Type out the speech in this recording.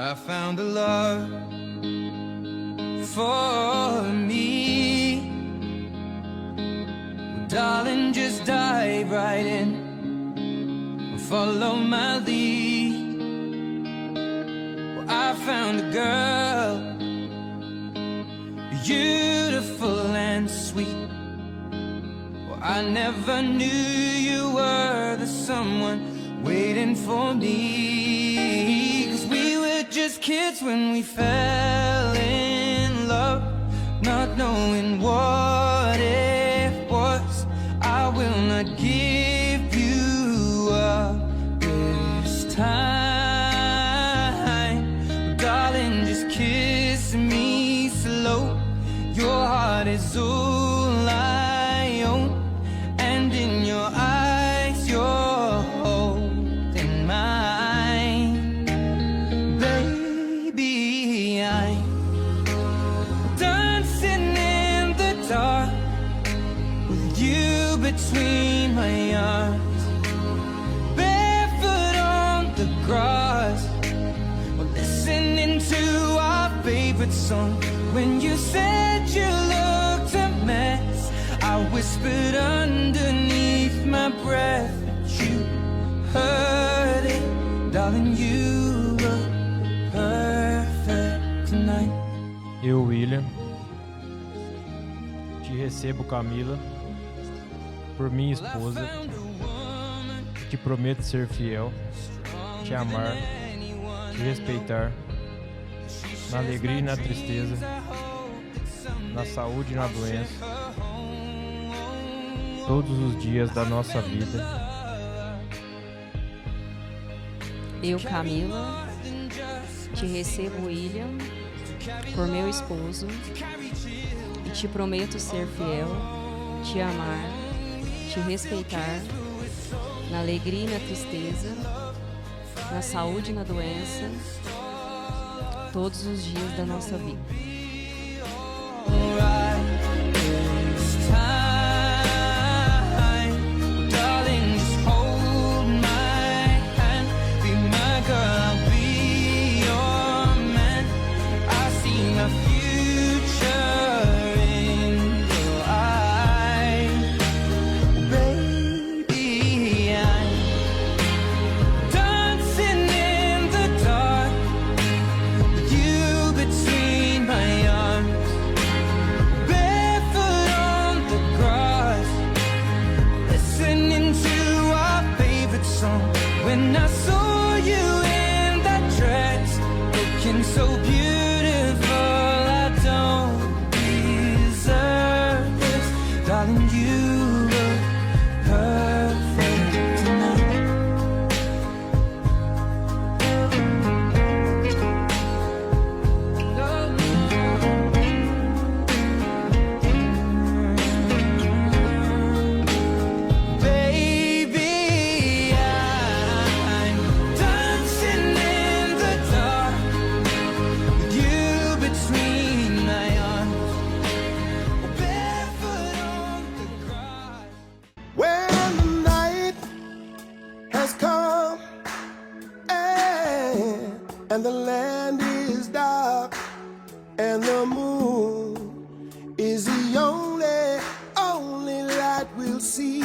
I found a love for me. Well, darling, just dive right in, follow my lead. Well, I found a girl, beautiful and sweet. Well, I never knew you were the someone waiting for me. 'Cause we were just kids when we fell in love, not knowing what it was. I will not give you up this time. Darling, just kiss me slow. Your heart is all I own, and in your eyes you're holding mine. Baby, I'm dancing in the dark with you between my arms, barefoot on the grass, we're listening to our favorite song. When you said you looked a mess, I whispered underneath my breath, but you heard it. Darling, you look perfect tonight. Eu, William, te recebo, Kamila, por minha esposa, e te prometo ser fiel, te amar, te respeitar, na alegria e na tristeza, na saúde e na doença, todos os dias da nossa vida. Eu, Kamila, te recebo, William, por meu esposo, e te prometo ser fiel, te amar, te respeitar, na alegria e na tristeza, na saúde e na doença, todos os dias da nossa vida. When I saw you in that dress, looking so beautiful, I don't deserve this. Darling, you look perfect tonight. And the land is dark, and the moon is the only light we'll see.